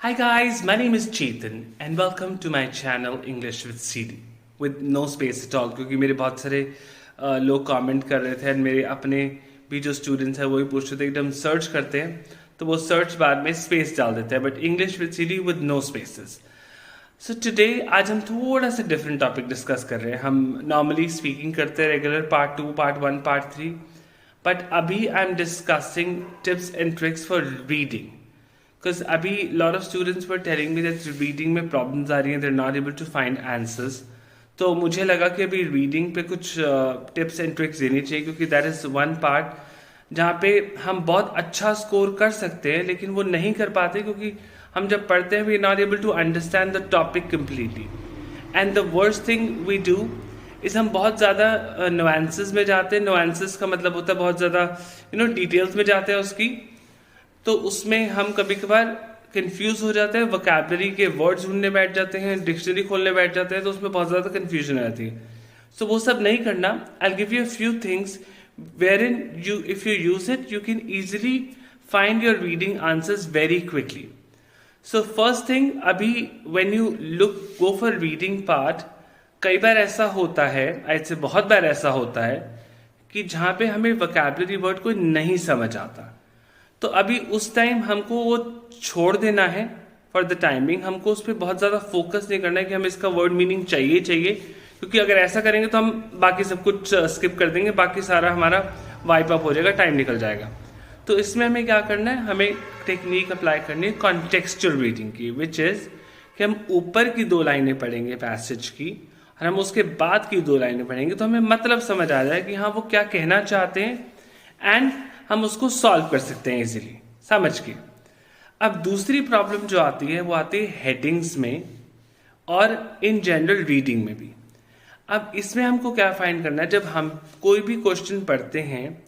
Hi guys, my name is Chetan and welcome to my channel English with CD with no space at all क्योंकि मेरे बहुत सारे लोग comment कर रहे थे और मेरे अपने भी जो स्टूडेंट्स हैं वो भी पूछ रहे थे कि जब हम सर्च करते हैं तो वो सर्च बार में स्पेस डाल देते हैं but English with CD with no spaces. So today आज हम थोड़ा सा डिफरेंट टॉपिक डिस्कस कर रहे हैं। हम नॉर्मली स्पीकिंग करते हैं regular part 2, part 1, part 3, but अभी I am discussing tips and tricks for reading because अभी lot of students were telling me that reading में problems आ रही हैं, they're not able to find answers। तो मुझे लगा कि अभी reading पे कुछ tips and tricks देनी चाहिए क्योंकि that is one part जहाँ पे हम बहुत अच्छा स्कोर कर सकते हैं लेकिन वो नहीं कर पाते क्योंकि हम जब पढ़ते हैं we are not able to understand the topic completely and the worst thing we do is हम बहुत ज़्यादा nuances में जाते हैं। nuances का मतलब होता है बहुत ज़्यादा डिटेल्स में जाते हैं उसकी, तो उसमें हम कभी कभार कंफ्यूज हो जाते हैं, वोकैबुलरी के वर्ड्स ढूंढने बैठ जाते हैं, डिक्शनरी खोलने बैठ जाते हैं, तो उसमें बहुत ज़्यादा कंफ्यूजन आ जाती है। सो वो सब नहीं करना। I give you a few things where in you if you use it you can easily find your reading answers very quickly. So first thing, अभी when you look go for reading part, कई बार ऐसा होता है, ऐसे बहुत बार ऐसा होता है कि जहाँ पे हमें वोकैबुलरी वर्ड को नहीं समझ आता, तो अभी उस टाइम हमको वो छोड़ देना है फॉर द टाइमिंग। हमको उस पर बहुत ज़्यादा फोकस नहीं करना है कि हमें इसका वर्ड मीनिंग चाहिए क्योंकि अगर ऐसा करेंगे तो हम बाकी सब कुछ स्किप कर देंगे, बाकी सारा हमारा वाइप अप हो जाएगा, टाइम निकल जाएगा। तो इसमें हमें क्या करना है, हमें टेक्निक अप्लाई करनी है कॉन्टेक्सचुअल रीडिंग की, विच इज़ कि हम ऊपर की 2 लाइनें पढ़ेंगे पैसेज की और हम उसके बाद की 2 लाइनें पढ़ेंगे तो हमें मतलब समझ आ जाए कि हाँ वो क्या कहना चाहते हैं एंड हम उसको सॉल्व कर सकते हैं इजीली समझ के। अब दूसरी प्रॉब्लम जो आती है वो आती है हेडिंग्स में और इन जनरल रीडिंग में भी। अब इसमें हमको क्या फाइंड करना है, जब हम कोई भी क्वेश्चन पढ़ते हैं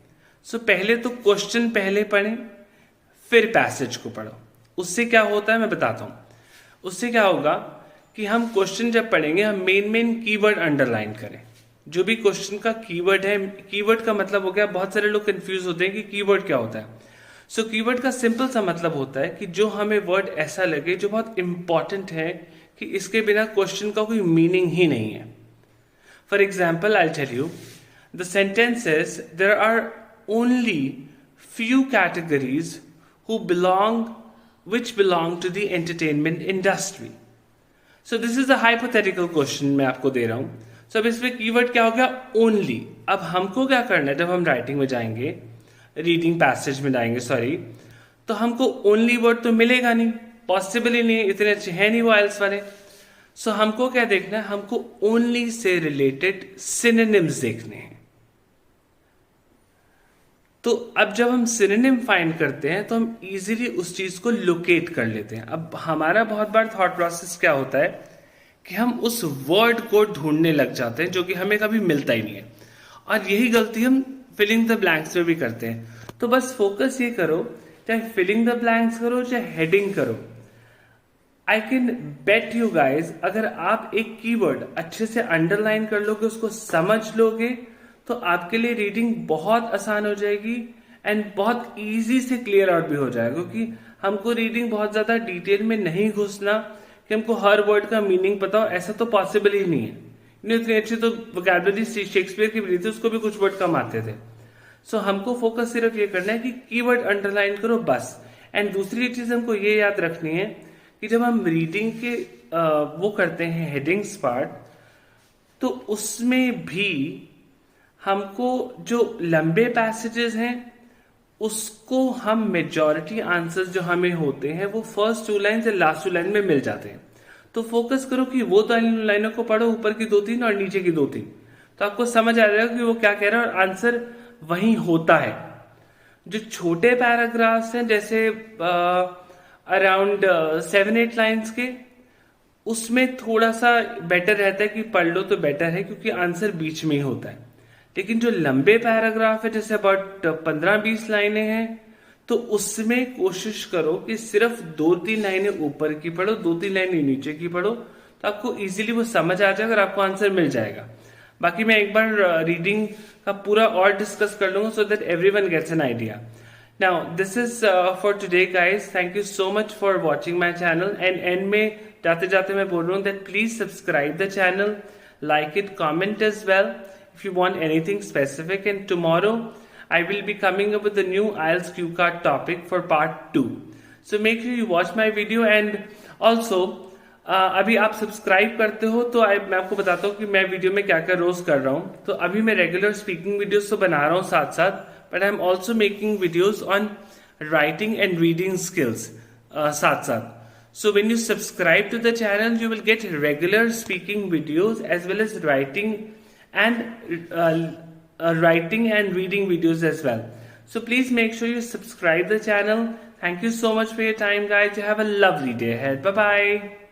सो पहले तो क्वेश्चन पहले पढ़ें फिर पैसेज को पढ़ो। उससे क्या होता है मैं बताता हूँ। उससे क्या होगा कि हम क्वेश्चन जब पढ़ेंगे हम मेन कीवर्ड अंडरलाइन करें। जो भी क्वेश्चन का कीवर्ड है, कीवर्ड का मतलब हो गया, बहुत सारे लोग कंफ्यूज होते हैं कि कीवर्ड क्या होता है। सो कीवर्ड का सिंपल सा मतलब होता है कि जो हमें वर्ड ऐसा लगे जो बहुत इंपॉर्टेंट है कि इसके बिना क्वेश्चन का कोई मीनिंग ही नहीं है। For example I tell you the sentence is there are only few categories who belong which belong to the entertainment industry. So this is a hypothetical question मैं आपको दे रहा हूं। सो अब इसमें कीवर्ड क्या हो गया, ओनली। अब हमको क्या करना है, जब हम राइटिंग में जाएंगे, रीडिंग पैसेज में जाएंगे सॉरी, तो हमको ओनली वर्ड तो मिलेगा नहीं, पॉसिबल ही नहीं, इतने अच्छे हैं नहीं वो आइल्स वाले। सो हमको क्या देखना है, हमको ओनली से रिलेटेड सिनोनिम्स देखने हैं। तो अब जब हम सिनोनिम फाइंड करते हैं तो हम इजीली उस चीज को लोकेट कर लेते हैं। अब हमारा बहुत बार थॉट प्रोसेस क्या होता है कि हम उस वर्ड को ढूंढने लग जाते हैं जो कि हमें कभी मिलता ही नहीं है, और यही गलती हम फिलिंग द ब्लैंक्स में भी करते हैं। तो बस फोकस ये करो, चाहे फिलिंग द ब्लैंक्स करो चाहे हेडिंग करो, I can bet you guys, अगर आप एक कीवर्ड अच्छे से अंडरलाइन कर लोगे, उसको समझ लोगे, तो आपके लिए रीडिंग बहुत आसान हो जाएगी एंड बहुत इजी से क्लियर आउट भी हो जाएगा। क्योंकि हमको रीडिंग बहुत ज्यादा डिटेल में नहीं घुसना कि हमको हर वर्ड का मीनिंग पता हो, ऐसा तो पॉसिबल ही नहीं है। इतनी अच्छी तो वोकैबुलरी शेक्सपियर की भी थी, उसको भी कुछ वर्ड कम आते थे। सो हमको फोकस सिर्फ ये करना है कि कीवर्ड अंडरलाइन करो बस। एंड दूसरी चीज हमको ये याद रखनी है कि जब हम रीडिंग के वो करते हैं हेडिंग्स पार्ट, तो उसमें भी हमको जो लंबे पैसेजेस हैं उसको हम मेजॉरिटी आंसर्स जो हमें होते हैं वो फर्स्ट 2 लाइन से लास्ट 2 लाइन में मिल जाते हैं। तो फोकस करो कि वो 2 लाइनों को पढ़ो, ऊपर की 2-3 और नीचे की 2-3, तो आपको समझ आ जाएगा कि वो क्या कह रहा है और आंसर वही होता है। जो छोटे पैराग्राफ्स हैं जैसे अराउंड 7-8 लाइन्स के, उसमें थोड़ा सा बेटर रहता है कि पढ़ लो तो बेटर है क्योंकि आंसर बीच में ही होता है। लेकिन जो लंबे पैराग्राफ है जैसे अबाउट 15-20 लाइनें हैं, तो उसमें कोशिश करो कि सिर्फ 2-3 लाइनें ऊपर की पढ़ो, 2-3 लाइनें नीचे की पढ़ो, तो आपको इजीली वो समझ आ जाएगा और आपको आंसर मिल जाएगा। बाकी मैं एक बार रीडिंग का पूरा और डिस्कस कर लूंगा so that everyone gets an idea. Now, this is for today, guys. Thank you so much for watching my channel. And end में जाते जाते मैं बोल रहा हूँ that please subscribe the channel, like it, comment as well if you want anything specific. And tomorrow I will be coming up with a new IELTS cue card topic for part 2. So make sure you watch my video. And also अभी आप subscribe करते हो तो मैं आपको बताता हूँ कि मैं वीडियो में क्या क्या रोज कर रहा हूँ. तो अभी मैं रेगुलर स्पीकिंग वीडियोस तो बना रहा हूँ साथ साथ, but I'm also making videos on writing and reading skills साथ साथ. So when you subscribe to the channel, you will get regular speaking videos as well as writing and reading videos as well. So please make sure you subscribe the channel. Thank you so much for your time, guys. You have a lovely day ahead. Bye bye.